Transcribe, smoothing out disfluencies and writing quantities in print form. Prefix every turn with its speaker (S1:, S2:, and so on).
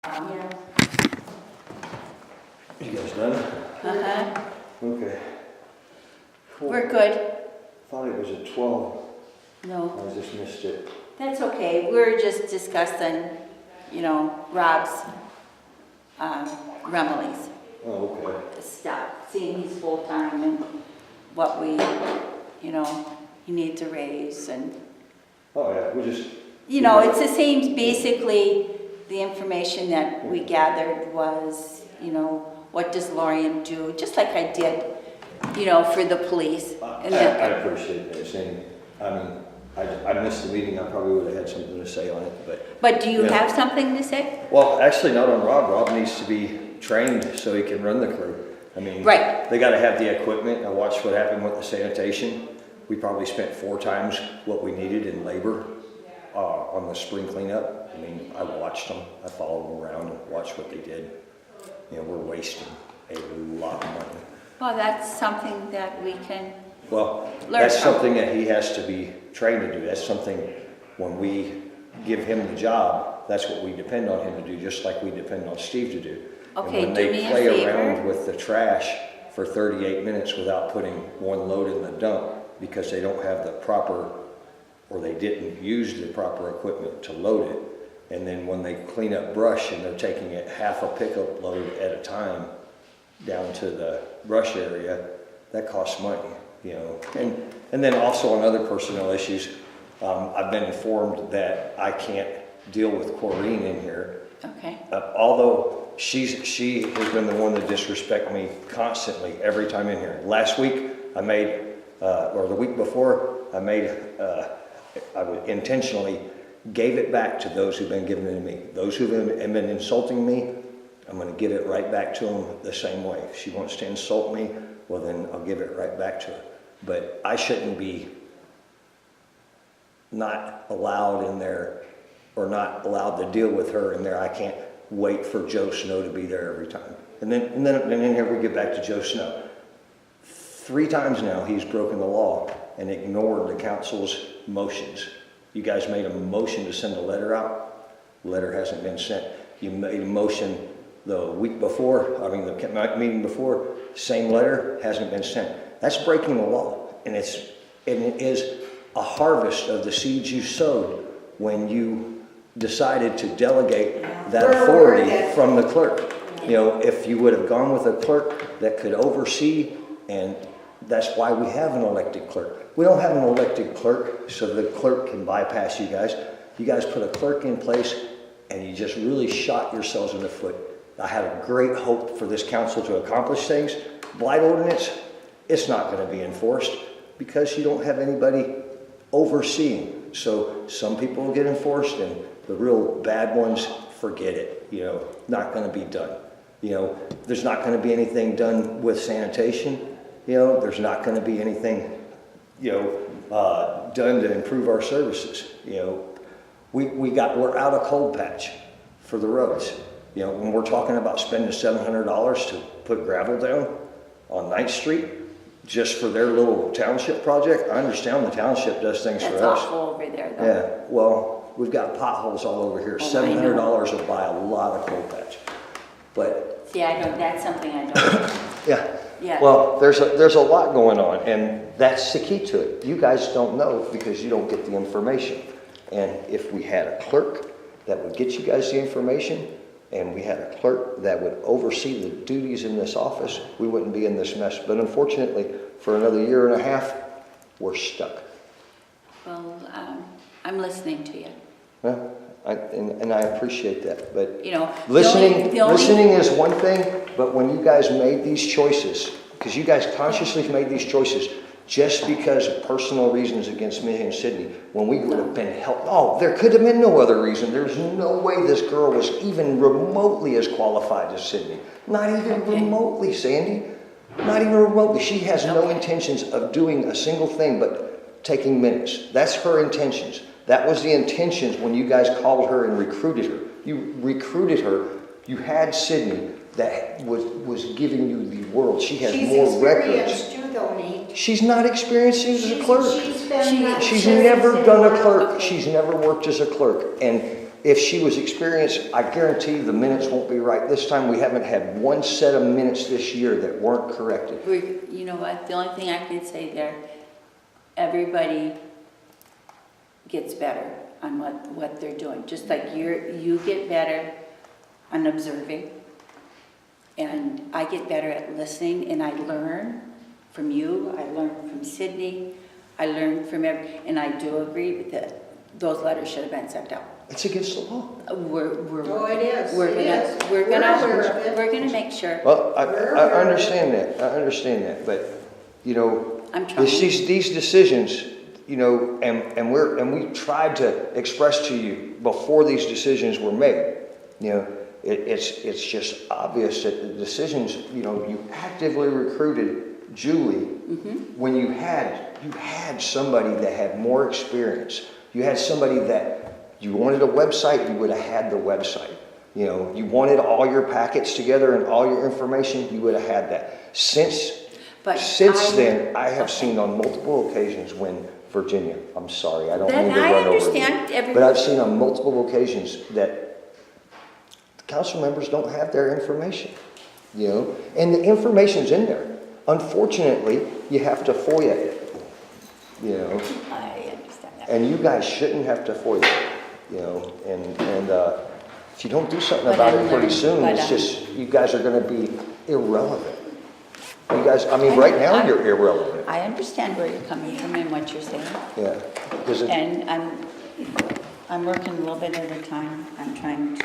S1: Yeah.
S2: You guys done?
S1: Uh-huh.
S2: Okay. Cool.
S1: We're good.
S2: Thought it was at 12.
S1: No,
S2: I just missed it.
S1: that's okay. We're just discussing, Rob's remedies,
S2: Oh, okay.
S1: the stuff, seeing he's full-time and what we, he needs a raise and,
S2: Oh, yeah, we just...
S1: it's the same, basically, the information that we gathered was, what does Lorian do, just like I did, for the police.
S2: I
S1: And then,
S2: appreciate that, saying, I missed the meeting, I probably would have had something to say on it,
S1: but do you
S2: Yeah.
S1: have something to say?
S2: Well, actually, not on Rob. Rob needs to be trained so he can run the crew.
S1: Right.
S2: They got to have the equipment. I watched what happened with the sanitation. We probably spent 4 times what we needed in labor on the spring cleanup. I watched them. I followed them around and watched what they did. We're wasting a lot of money.
S1: Well, that's something that we can,
S2: Well,
S1: Learn
S2: that's
S1: from.
S2: something that he has to be trained to do. That's something when we give him the job, that's what we depend on him to do, just like we depend on Steve to do.
S1: Okay,
S2: and when
S1: do
S2: they
S1: me a
S2: play
S1: favor.
S2: around with the trash for 38 minutes without putting one load in the dump because they don't have the proper, or they didn't use the proper equipment to load it. And then when they clean up brush and they're taking it half a pickup load at a time down to the brush area, that costs money, And then also on other personnel issues, I've been informed that I can't deal with Corrine in here.
S1: okay,
S2: Although she has been the one to disrespect me constantly every time in here. Last week I made, or the week before, I intentionally gave it back to those who've been giving it to me. Those who've been insulting me, I'm going to give it right back to them the same way. If she wants to insult me, well then I'll give it right back to her. But I shouldn't be not allowed in there or not allowed to deal with her in there. I can't wait for Joe Snow to be there every time. And then in here we get back to Joe Snow. 3 times now he's broken the law and ignored the council's motions. You guys made a motion to send a letter out. The letter hasn't been sent. You made a motion the week before, the meeting before, same letter, hasn't been sent. That's breaking the law. And it is a harvest of the seeds you sowed when you decided to delegate that authority from the clerk. If you would have gone with a clerk that could oversee, and that's why we have an elected clerk. We don't have an elected clerk so the clerk can bypass you guys. You guys put a clerk in place and you just really shot yourselves in the foot. I had a great hope for this council to accomplish things. Blight ordinance, it's not going to be enforced because you don't have anybody overseeing. So some people will get enforced and the real bad ones, forget it. Not going to be done. There's not going to be anything done with sanitation. There's not going to be anything, done to improve our services. We're out of cold patch for the roads. When we're talking about spending $700 to put gravel down on 9th Street just for their little township project, I understand the township does things for us.
S1: that's awful over there, though.
S2: Yeah, well, we've got potholes all over here.
S1: Oh, I know.
S2: $700 will buy a lot of cold patch. But
S1: See, that's something I don't,
S2: yeah.
S1: Yeah.
S2: Well, there's a lot going on, and that's the key to it. You guys don't know because you don't get the information. And if we had a clerk that would get you guys the information, and we had a clerk that would oversee the duties in this office, we wouldn't be in this mess. But unfortunately, for another 1.5 years, we're stuck.
S1: well, I'm listening to you.
S2: Yeah, and I appreciate that, but
S1: Listening.
S2: listening is one thing, but when you guys made these choices, because you guys consciously made these choices just because of personal reasons against me and Sydney, when we would have been helped, there could have been no other reason. There's no way this girl was even remotely as qualified as Sydney. Not even remotely, Sandy. Not even remotely. She has no intentions of doing a single thing but taking minutes. That's her intentions. That was the intentions when you guys called her and recruited her. You recruited her. You had Sydney that was giving you the world. She has more records.
S3: She's experienced too, though, Nate.
S2: She's not experienced as a clerk.
S3: She's
S2: She's never done a clerk. She's never worked as a clerk. And if she was experienced, I guarantee the minutes won't be right this time. We haven't had one set of minutes this year that weren't corrected.
S1: You know what, the only thing I can say there, everybody gets better on what they're doing. Just like you get better on observing, and I get better at listening, and I learn from you, I learn from Sydney, I learn from and I do agree with that. Those letters should have been sent out.
S2: It's against the law.
S1: We're
S3: it is.
S1: We're
S3: It
S1: gonna,
S3: is.
S1: we're
S3: We're aware of
S1: gonna,
S3: it.
S1: we're gonna make sure.
S2: Well, I understand that, I understand that, but, you know,
S1: I'm trying.
S2: these decisions, you know, and we tried to express to you before these decisions were made, you know, it's just obvious that the decisions, you know, you actively recruited Julie when you had somebody that had more experience. You had somebody that you wanted a website, you would have had the website. You know, you wanted all your packets together and all your information, you would have had that. Since then, I have seen on multiple occasions when Virginia, I'm sorry, I don't mean to run over you, but I've seen on multiple occasions that the council members don't have their information, you know, and the information's in there. Unfortunately, you have to FOIA it, you know.
S1: I understand that.
S2: And you guys shouldn't have to FOIA it, you know, and if you don't do something
S1: But
S2: about
S1: I'm
S2: it pretty
S1: learning,
S2: soon,
S1: but,
S2: it's just, you guys are gonna be irrelevant. You guys, I mean, right now, you're irrelevant.
S1: I understand where you're coming from and what you're saying.
S2: Yeah. 'Cause it-
S1: And I'm working a little bit at a time. I'm trying to